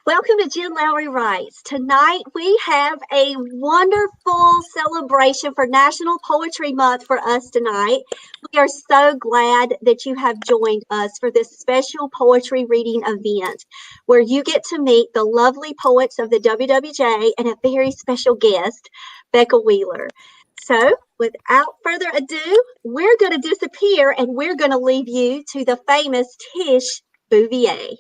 Welcome to Jen Lowry Writes. Tonight we have a wonderful celebration for National Poetry Month for us tonight. We are so glad that you have joined us for this special poetry reading event where you get to meet the lovely poets of the WWJ and a very special guest, Becca Wheeler. So, without further ado, we're going to disappear and we're going to leave you to the famous Tish Bouvier.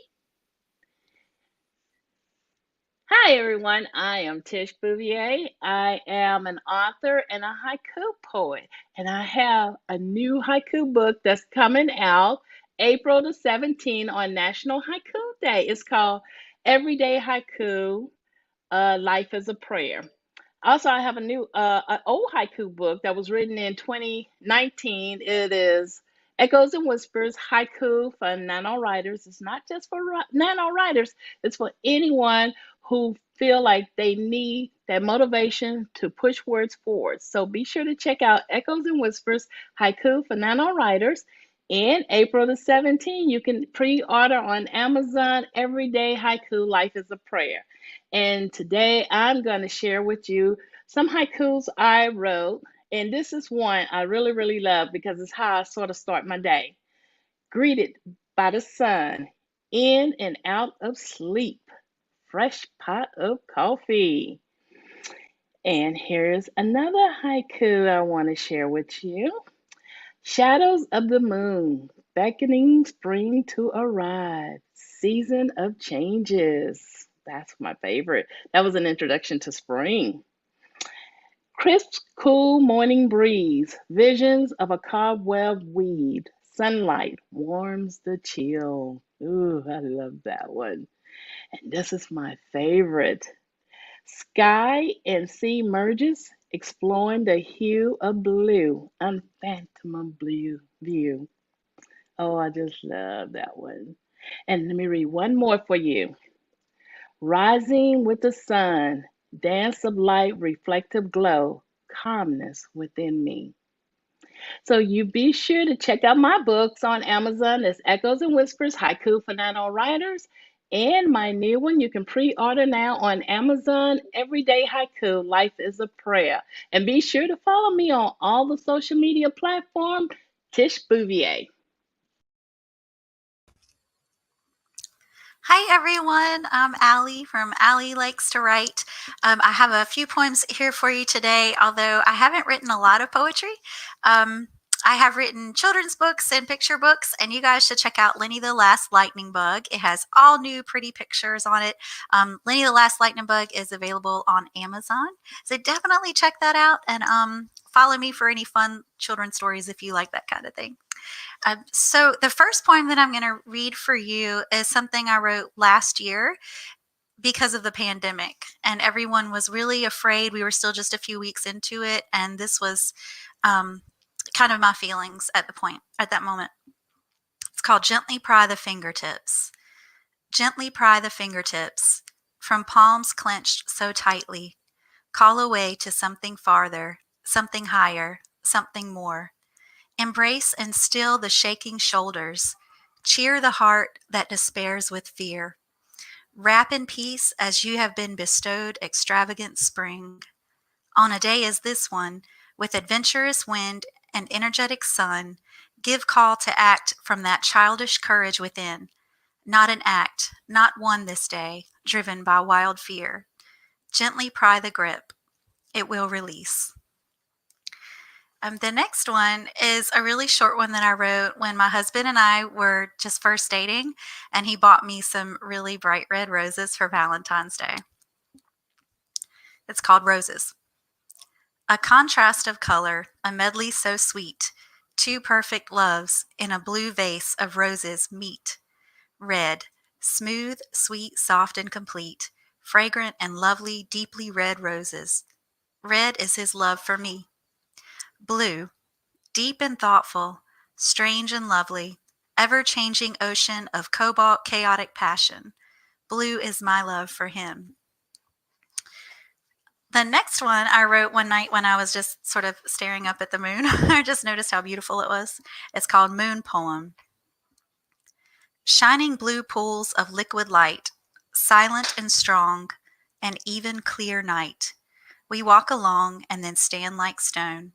Hi everyone, I am Tish Bouvier. I am an author and a haiku poet, and I have a new haiku book that's coming out April the 17th on National Haiku Day. It's called Everyday Haiku, Life is a Prayer. Also, I have a new, an old haiku book that was written in 2019. It is Echoes and Whispers Haiku for Nano Writers. It's not just for Nano Writers, it's for anyone who feel like they need that motivation to push words forward. So be sure to check out Echoes and Whispers Haiku for Nano Writers. In April the 17th, you can pre-order on Amazon Everyday Haiku Life is a Prayer. And today I'm going to share with you some haikus I wrote. And this is one I really, really love because it's how I sort of start my day. Greeted by the sun, in and out of sleep, fresh pot of coffee. And here's another haiku I want to share with you. Shadows of the moon, beckoning spring to arrive, season of changes. That's my favorite. That was an introduction to spring. Crisp, cool morning breeze, visions of a cobweb weed. Sunlight warms the chill. Ooh, I love that one. And this is my favorite. Sky and sea merges, exploring the hue of blue, unfathomable blue view. Oh, I just love that one. And let me read one more for you. Rising with the sun, dance of light, reflective glow, calmness within me. So you be sure to check out my books on Amazon. It's Echoes and Whispers, Haiku for Nano Writers. And my new one, you can pre-order now on Amazon, Everyday Haiku, Life is a Prayer. And be sure to follow me on all the social media platforms, Tish Bouvier. Hi everyone, I'm Allie from Allie Likes to Write. I have a few poems here for you today, although I haven't written a lot of poetry. I have written children's books and picture books, and you guys should check out Lenny the Last Lightning Bug. It has all new pretty pictures on it. Lenny the Last Lightning Bug is available on Amazon, so definitely check that out and follow me for any fun children's stories if you like that kind of thing. So the first poem that I'm going to read for you is something I wrote last year because of the pandemic, and everyone was really afraid. We were still just a few weeks into it, and this was kind of my feelings at that moment. It's called Gently Pry the Fingertips. Gently pry the fingertips from palms clenched so tightly. Call away to something farther, something higher, something more. Embrace and still the shaking shoulders. Cheer the heart that despairs with fear. Wrap in peace as you have been bestowed extravagant spring. On a day as this one, with adventurous wind and energetic sun, give call to act from that childish courage within. Not an act, not one this day, driven by wild fear. Gently pry the grip. It will release. The next one is a really short one that I wrote when my husband and I were just first dating, and he bought me some really bright red roses for Valentine's Day. It's called Roses. A contrast of color, a medley so sweet, two perfect loves in a blue vase of roses meet. Red, smooth, sweet, soft, and complete, fragrant and lovely, deeply red roses. Red is his love for me. Blue, deep and thoughtful, strange and lovely, ever-changing ocean of cobalt chaotic passion. Blue is my love for him. The next one I wrote one night when I was just sort of staring up at the moon. I just noticed how beautiful it was. It's called Moon Poem. Shining blue pools of liquid light, silent and strong, an even clear night. We walk along and then stand like stone.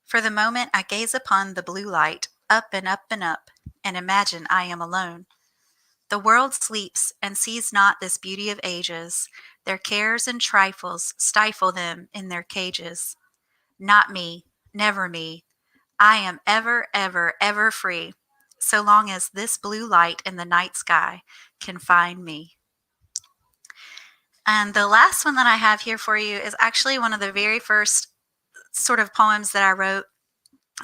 For the moment I gaze upon the blue light, up and up and up, and imagine I am alone. The world sleeps and sees not this beauty of ages. Their cares and trifles stifle them in their cages. Not me, never me. I am ever, ever, ever free, so long as this blue light in the night sky can find me. And the last one that I have here for you is actually one of the very first sort of poems that I wrote.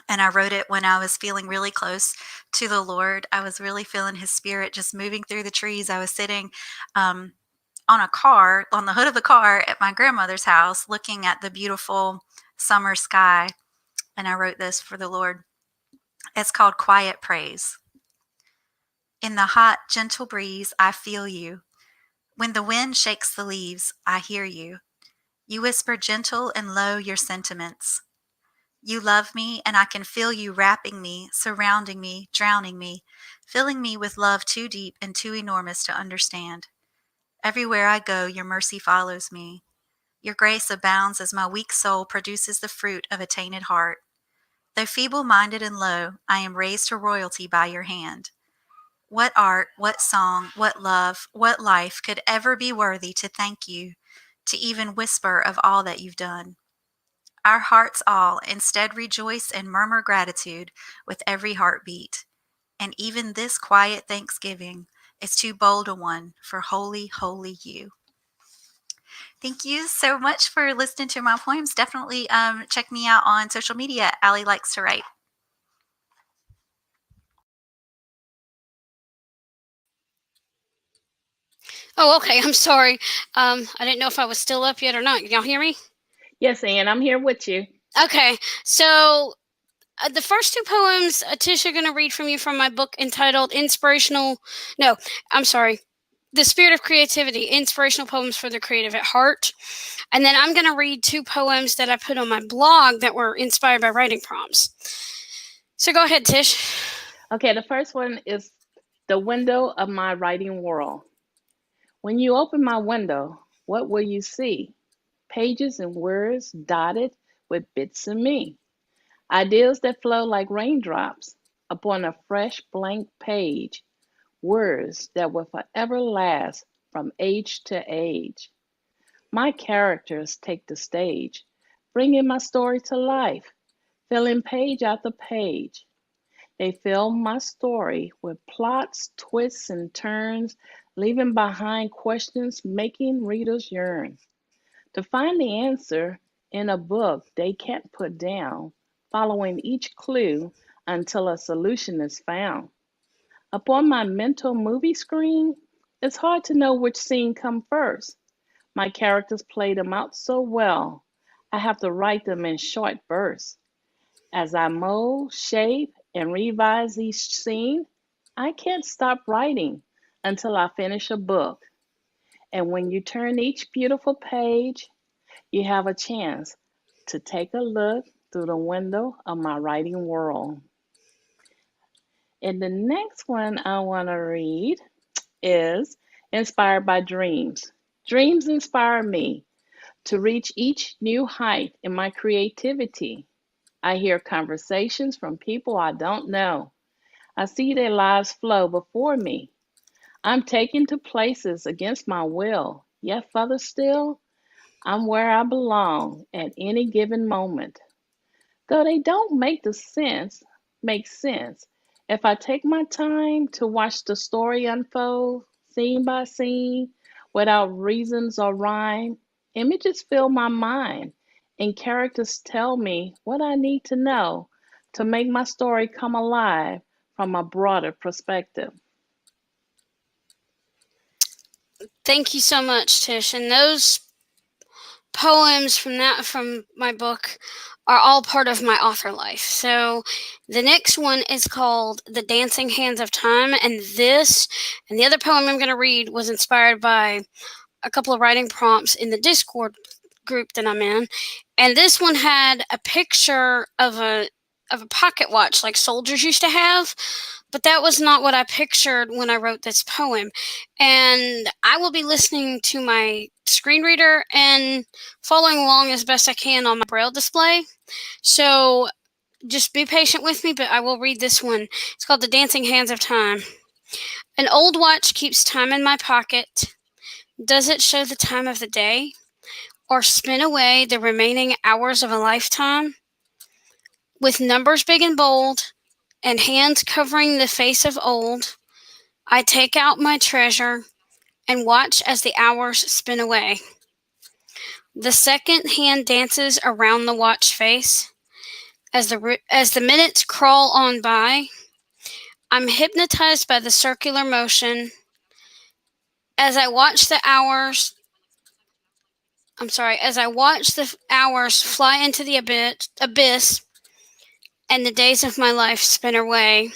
And I wrote it when I was feeling really close to the Lord. I was really feeling his spirit just moving through the trees. I was sitting on the hood of the car at my grandmother's house, looking at the beautiful summer sky. And I wrote this for the Lord. It's called Quiet Praise. In the hot, gentle breeze, I feel you. When the wind shakes the leaves, I hear you. You whisper gentle and low your sentiments. You love me, and I can feel you wrapping me, surrounding me, drowning me, filling me with love too deep and too enormous to understand. Everywhere I go, your mercy follows me. Your grace abounds as my weak soul produces the fruit of a tainted heart. Though feeble-minded and low, I am raised to royalty by your hand. What art, what song, what love, what life could ever be worthy to thank you, to even whisper of all that you've done? Our hearts all instead rejoice and murmur gratitude with every heartbeat. And even this quiet thanksgiving is too bold a one for holy, holy you. Thank you so much for listening to my poems. Definitely check me out on social media. Allie Likes to Write. Oh, okay. I'm sorry. I didn't know if I was still up yet or not. Can y'all hear me? Yes, Ann, I'm here with you. Okay. So the first two poems, Tish, are going to read from you from my book entitled The Spirit of Creativity, Inspirational Poems for the Creative at Heart. And then I'm going to read two poems that I put on my blog that were inspired by writing prompts. So go ahead, Tish. Okay, the first one is The Window of My Writing World. When you open my window, what will you see? Pages and words dotted with bits of me. Ideas that flow like raindrops upon a fresh blank page. Words that will forever last from age to age. My characters take the stage, bringing my story to life, filling page after page. They fill my story with plots, twists, and turns, leaving behind questions making readers yearn to find the answer in a book they can't put down, following each clue until a solution is found. Upon my mental movie screen, it's hard to know which scene come first. My characters play them out so well, I have to write them in short bursts. As I mold, shape, and revise each scene, I can't stop writing until I finish a book. And when you turn each beautiful page, you have a chance to take a look through the window of my writing world. And the next one I want to read is Inspired by Dreams. Dreams inspire me to reach each new height in my creativity. I hear conversations from people I don't know. I see their lives flow before me. I'm taken to places against my will, yet further still, I'm where I belong at any given moment. Though they don't make sense. If I take my time to watch the story unfold, scene by scene, without reasons or rhyme, images fill my mind, and characters tell me what I need to know to make my story come alive from a broader perspective. Thank you so much, Tish. And those poems from my book are all part of my author life. So the next one is called The Dancing Hands of Time, and the other poem I'm going to read was inspired by a couple of writing prompts in the Discord group that I'm in. And this one had a picture of a pocket watch like soldiers used to have, but that was not what I pictured when I wrote this poem. And I will be listening to my screen reader and following along as best I can on my Braille display. So just be patient with me, but I will read this one. It's called The Dancing Hands of Time. An old watch keeps time in my pocket. Does it show the time of the day, or spin away the remaining hours of a lifetime? With numbers big and bold, and hands covering the face of old, I take out my treasure and watch as the hours spin away. The second hand dances around the watch face. As the minutes crawl on by, I'm hypnotized by the circular motion. As I watch the hours fly into the abyss, and the days of my life spin away.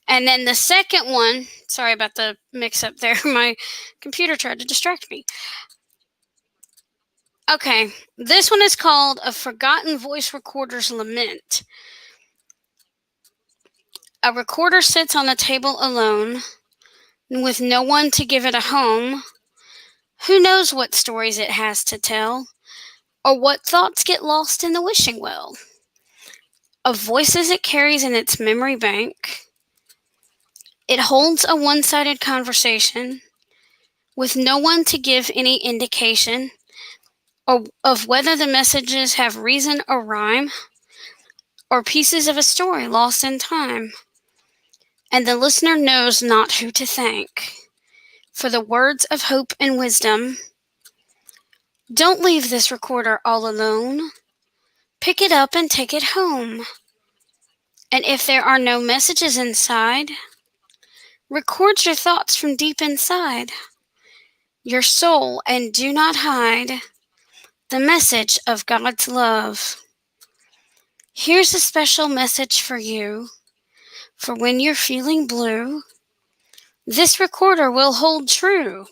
And then the second one, sorry about the mix up there, my computer tried to distract me. Okay, this one is called A Forgotten Voice Recorder's Lament. A recorder sits on a table alone, with no one to give it a home. Who knows what stories it has to tell, or what thoughts get lost in the wishing well of voices it carries in its memory bank. It holds a one-sided conversation, with no one to give any indication of whether the messages have reason or rhyme, or pieces of a story lost in time. And the listener knows not who to thank for the words of hope and wisdom. Don't leave this recorder all alone. Pick it up and take it home. And if there are no messages inside, record your thoughts from deep inside your soul, and do not hide the message of God's love. Here's a special message for you, for when you're feeling blue, this recorder will hold true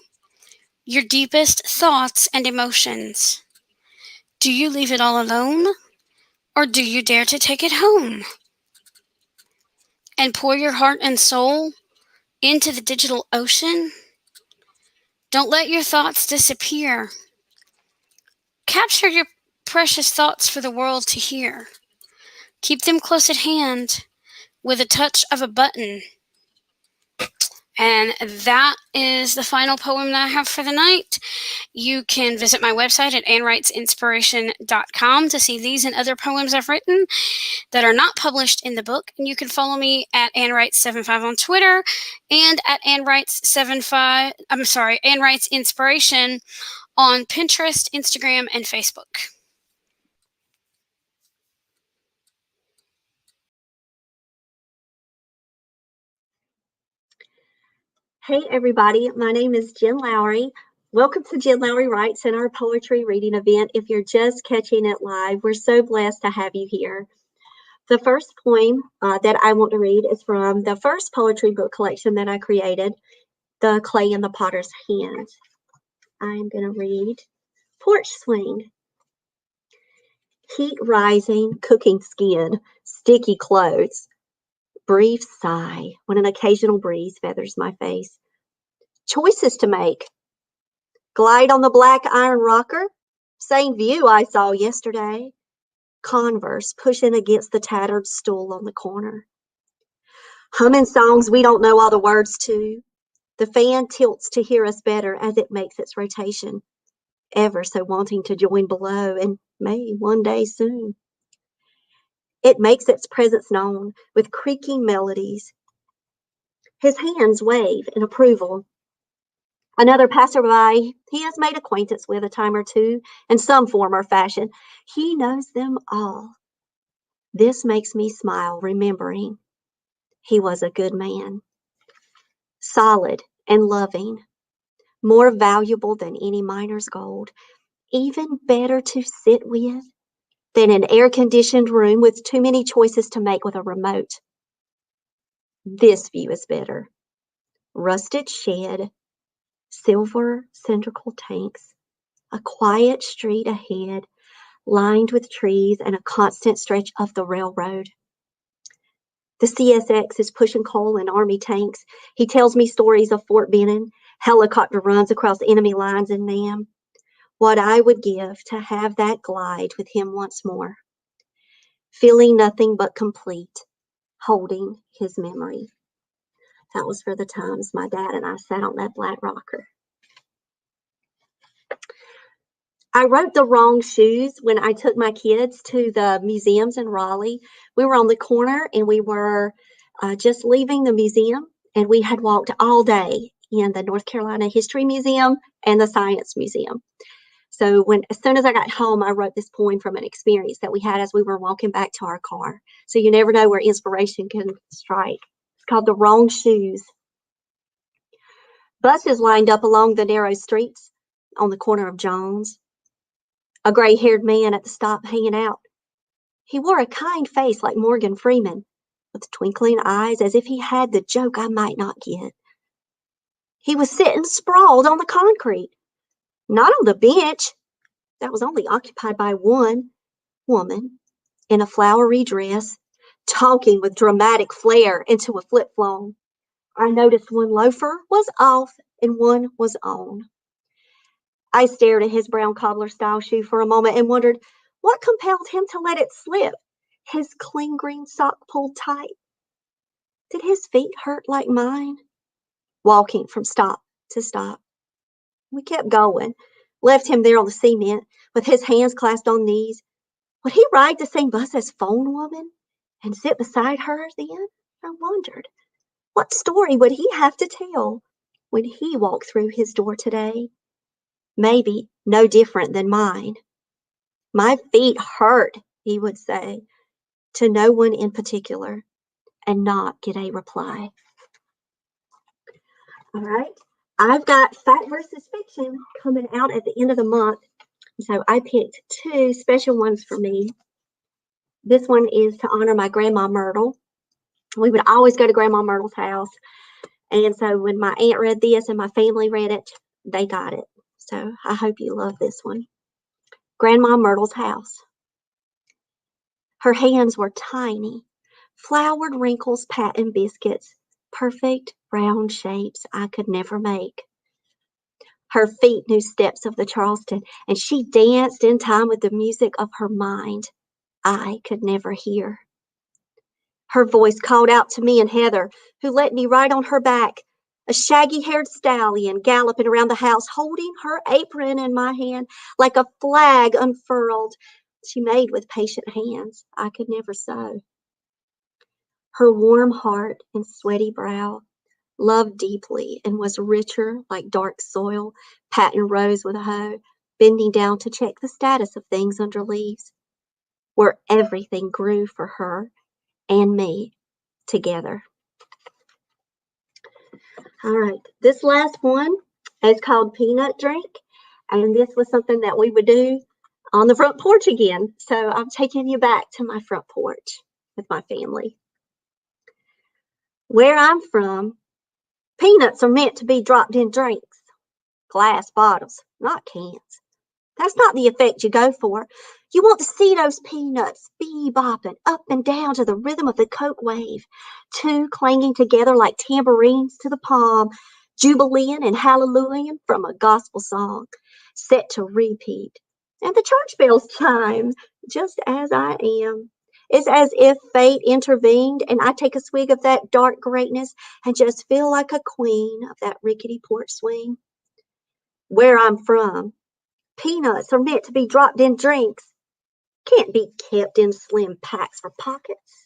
your deepest thoughts and emotions. Do you leave it all alone, or do you dare to take it home and pour your heart and soul into the digital ocean? Don't let your thoughts disappear. Capture your precious thoughts for the world to hear. Keep them close at hand with a touch of a button. And that is the final poem that I have for the night. You can visit my website at annewritesinspiration.com to see these and other poems I've written that are not published in the book. And you can follow me at AnnWrites75 on Twitter and at AnnWrites Inspiration on Pinterest, Instagram, and Facebook. Hey everybody, my name is Jen Lowry. Welcome to Jen Lowry Writes and our poetry reading event. If you're just catching it live, we're so blessed to have you here. The first poem that I want to read is from the first poetry book collection that I created, The Clay in the Potter's Hand. I'm going to read Porch Swing. Heat rising, cooking skin, sticky clothes. Brief sigh when an occasional breeze feathers my face. Choices to make. Glide on the black iron rocker. Same view I saw yesterday. Converse pushing against the tattered stool on the corner. Humming songs we don't know all the words to. The fan tilts to hear us better as it makes its rotation, ever so wanting to join below, and may one day soon. It makes its presence known with creaking melodies. His hands wave in approval. Another passerby he has made acquaintance with a time or two in some form or fashion. He knows them all. This makes me smile, remembering he was a good man. Solid and loving, more valuable than any miner's gold, even better to sit with than an air-conditioned room with too many choices to make with a remote. This view is better. Rusted shed, silver cylindrical tanks, a quiet street ahead, lined with trees and a constant stretch of the railroad. The CSX is pushing coal and Army tanks. He tells me stories of Fort Benning, helicopter runs across enemy lines in Nam. What I would give to have that glide with him once more, feeling nothing but complete, holding his memory. That was for the times my dad and I sat on that black rocker. I wrote The Wrong Shoes when I took my kids to the museums in Raleigh. We were on the corner and we were just leaving the museum, and we had walked all day in the North Carolina History Museum and the Science Museum. So as soon as I got home, I wrote this poem from an experience that we had as we were walking back to our car. So you never know where inspiration can strike. It's called The Wrong Shoes. Buses lined up along the narrow streets on the corner of Jones. A gray-haired man at the stop hanging out. He wore a kind face like Morgan Freeman, with twinkling eyes as if he had the joke I might not get. He was sitting sprawled on the concrete, not on the bench that was only occupied by one woman in a flowery dress, talking with dramatic flair into a flip phone. I noticed one loafer was off and one was on. I stared at his brown cobbler-style shoe for a moment and wondered what compelled him to let it slip, his clean green sock pulled tight. Did his feet hurt like mine? Walking from stop to stop. We kept going, left him there on the cement with his hands clasped on knees. Would he ride the same bus as Phone Woman and sit beside her then? I wondered. What story would he have to tell when he walked through his door today? Maybe no different than mine. My feet hurt, he would say, to no one in particular, and not get a reply. All right. I've got Fact versus Fiction coming out at the end of the month. So I picked two special ones for me. This one is to honor my grandma Myrtle. We would always go to Grandma Myrtle's house. And so when my aunt read this and my family read it, they got it. So I hope you love this one. Grandma Myrtle's house. Her hands were tiny, floured wrinkles, patent biscuits, perfect round shapes I could never make. Her feet knew steps of the Charleston, and she danced in time with the music of her mind I could never hear. Her voice called out to me and Heather, who let me ride on her back, a shaggy-haired stallion galloping around the house, holding her apron in my hand like a flag unfurled she made with patient hands I could never sew. Her warm heart and sweaty brow loved deeply and was richer like dark soil, patent rose with a hoe, bending down to check the status of things under leaves, where everything grew for her and me together. All right, this last one is called Peanut Drink, and this was something that we would do on the front porch again. So I'm taking you back to my front porch with my family. Where I'm from, peanuts are meant to be dropped in drinks, glass bottles, not cans. That's not the effect you go for. You want to see those peanuts bebopping up and down to the rhythm of the Coke wave, two clanging together like tambourines to the palm, jubileeing and hallelujahing from a gospel song, set to repeat. And the church bells chime, just as I am. It's as if fate intervened and I take a swig of that dark greatness and just feel like a queen of that rickety porch swing. Where I'm from, peanuts are meant to be dropped in drinks, can't be kept in slim packs for pockets.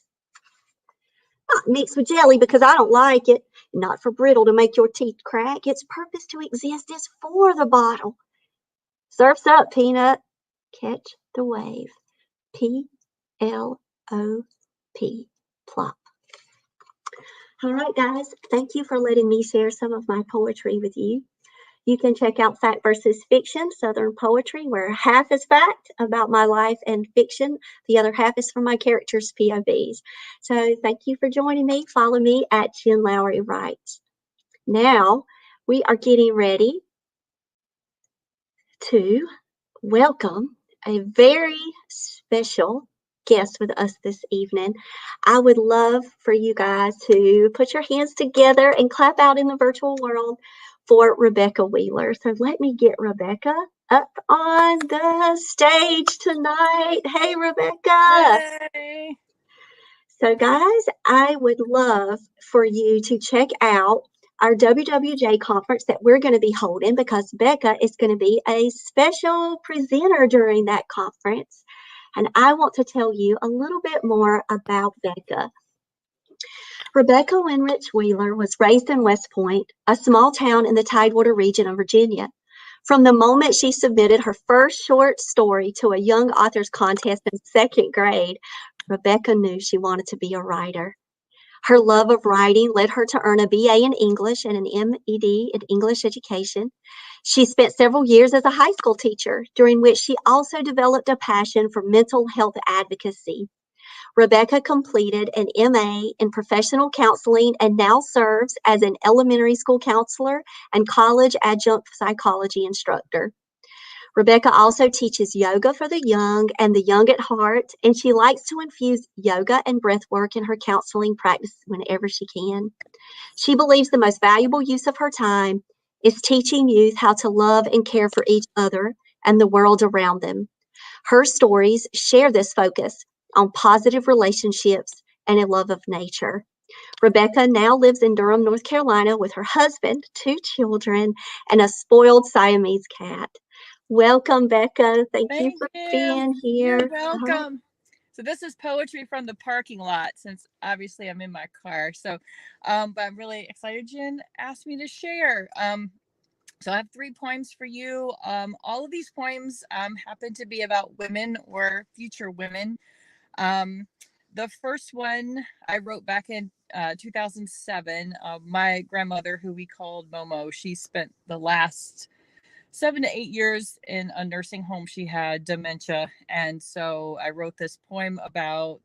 Not mixed with jelly because I don't like it, not for brittle to make your teeth crack. Its purpose to exist is for the bottle. Surf's up, peanut. Catch the wave. P-L-O-P. Plop. All right, guys. Thank you for letting me share some of my poetry with you. You can check out Fact versus Fiction, Southern Poetry, where half is fact about my life and fiction. The other half is from my characters' POVs. So thank you for joining me. Follow me at Jen Lowry Writes. Now we are getting ready to welcome a very special guest with us this evening. I would love for you guys to put your hands together and clap out in the virtual world for Rebecca Wheeler. So let me get Rebecca up on the stage tonight. Hey, Rebecca. Yay! So, guys, I would love for you to check out our WWJ conference that we're going to be holding because Becca is going to be a special presenter during that conference. And I want to tell you a little bit more about Becca. Rebecca Winrich Wheeler was raised in West Point, a small town in the Tidewater region of Virginia. From the moment she submitted her first short story to a young authors contest in second grade, Rebecca knew she wanted to be a writer. Her love of writing led her to earn a BA in English and an MEd in English education. She spent several years as a high school teacher, during which she also developed a passion for mental health advocacy. Rebecca completed an MA in professional counseling and now serves as an elementary school counselor and college adjunct psychology instructor. Rebecca also teaches yoga for the young and the young at heart, and she likes to infuse yoga and breath work in her counseling practice whenever she can. She believes the most valuable use of her time is teaching youth how to love and care for each other and the world around them. Her stories share this focus on positive relationships and a love of nature. Rebecca now lives in Durham, North Carolina with her husband, 2 children, and a spoiled Siamese cat. Welcome, Becca. Thank you Thank for you. being here. You're welcome. So this is poetry from the parking lot, since obviously I'm in my car. So, but I'm really excited Jen asked me to share. So I have 3 poems for you. All of these poems happen to be about women or future women. The first one I wrote back in 2007. My grandmother, who we called Momo, she spent the last 7 to 8 years in a nursing home. She had dementia. And so I wrote this poem about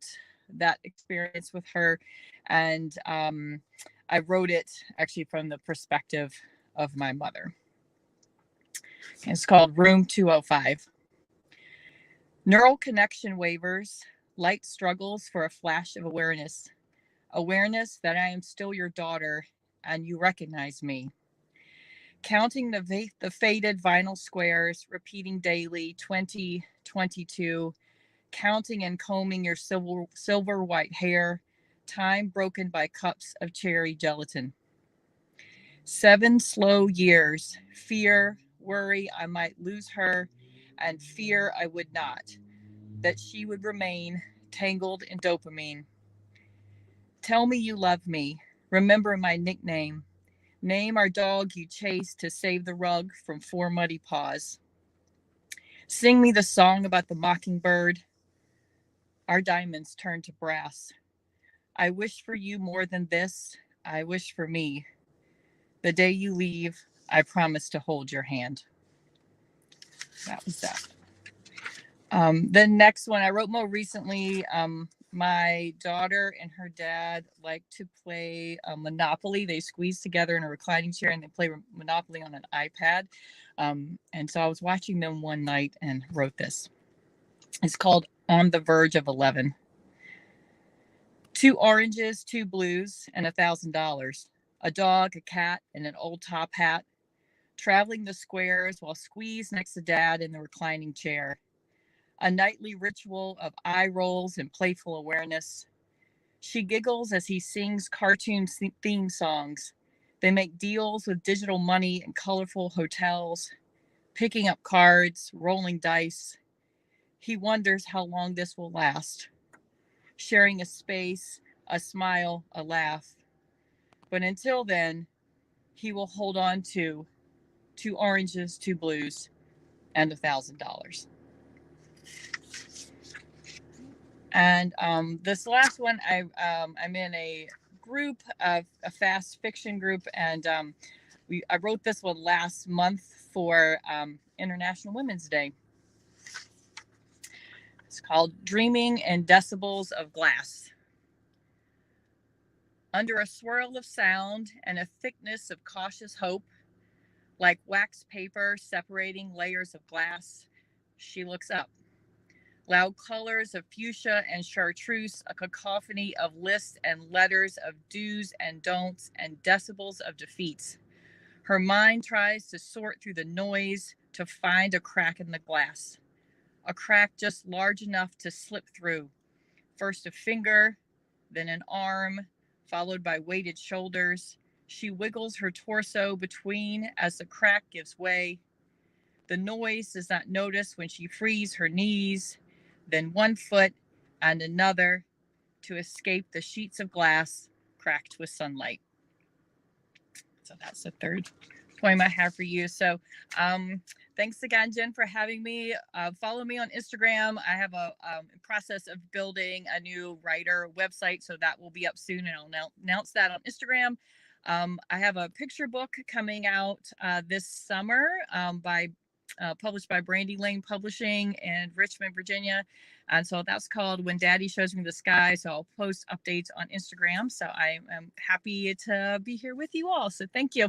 that experience with her. And I wrote it actually from the perspective of my mother. It's called Room 205. Neural connection wavers, light struggles for a flash of awareness. Awareness that I am still your daughter and you recognize me. Counting the faded vinyl squares, repeating daily 2022, counting and combing your silver white hair, time broken by cups of cherry gelatin. 7 slow years, fear, worry I might lose her, and fear I would not, that she would remain tangled in dopamine. Tell me you love me, remember my nickname. Name our dog you chased to save the rug from 4 muddy paws. Sing me the song about the mockingbird. Our diamonds turn to brass. I wish for you more than this. I wish for me. The day you leave, I promise to hold your hand. That was that. The next one I wrote more recently. My daughter and her dad like to play Monopoly. They squeeze together in a reclining chair and they play Monopoly on an iPad. And so I was watching them one night and wrote this. It's called On the Verge of 11. 2 oranges, 2 blues, and $1,000. A dog, a cat, and an old top hat. Traveling the squares while squeezed next to dad in the reclining chair. A nightly ritual of eye rolls and playful awareness. She giggles as he sings cartoon theme songs. They make deals with digital money and colorful hotels, picking up cards, rolling dice. He wonders how long this will last, sharing a space, a smile, a laugh. But until then, he will hold on to 2 oranges, 2 blues, and $1,000. And this last one, I'm in a group of a fast fiction group, and I wrote this one last month for International Women's Day. It's called Dreaming in Decibels of Glass. Under a swirl of sound and a thickness of cautious hope, like wax paper separating layers of glass, she looks up. loud colors of fuchsia and chartreuse, a cacophony of lists and letters of do's and don'ts and decibels of defeats. Her mind tries to sort through the noise to find a crack in the glass, a crack just large enough to slip through. First a finger, then an arm, followed by weighted shoulders. She wiggles her torso between as the crack gives way. The noise does not notice when she frees her knees, then one foot and another to escape the sheets of glass cracked with sunlight. So that's the third poem I have for you. So thanks again, Jen, for having me. Follow me on Instagram. I have a process of building a new writer website, so that will be up soon, and I'll announce that on Instagram. I have a picture book coming out this summer published by Brandy Lane Publishing in Richmond, Virginia. And so that's called When Daddy Shows Me the Sky. So I'll post updates on Instagram. So I am happy to be here with you all. So thank you.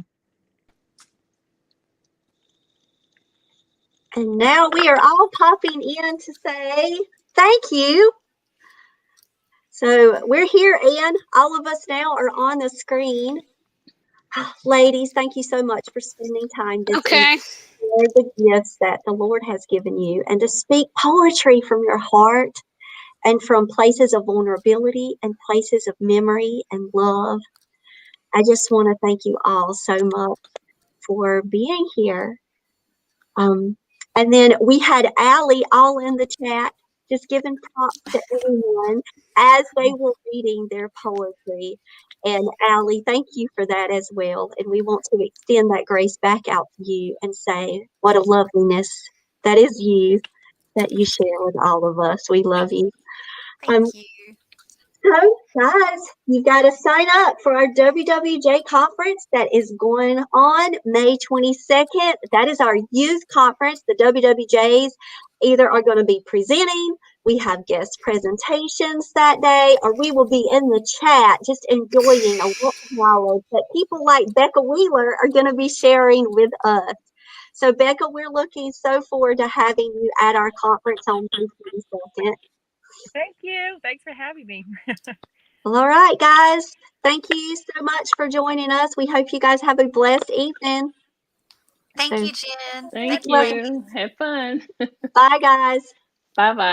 And now we are all popping in to say thank you. So we're here, and all of us now are on the screen. Ladies, thank you so much for spending time this evening. Share the gifts that the Lord has given you, and to speak poetry from your heart and from places of vulnerability and places of memory and love. I just want to thank you all so much for being here. And then we had Allie all in the chat, just giving props to everyone as they were reading their poetry. And Allie, thank you for that as well. And we want to extend that grace back out to you and say, what a loveliness that is you, that you share with all of us. We love you. Thank you. So, guys, you've got to sign up for our WWJ conference that is going on May 22nd. That is our youth conference. The WWJs either are going to be presenting, we have guest presentations that day, or we will be in the chat just enjoying a lot of knowledge that people like Becca Wheeler are going to be sharing with us. So, Becca, we're looking so forward to having you at our conference on May 22nd. Thank you. Thanks for having me. Well, all right, guys. Thank you so much for joining us. We hope you guys have a blessed evening. Thank you, Jen. Thank you. you. Have fun. Bye, guys. Bye-bye.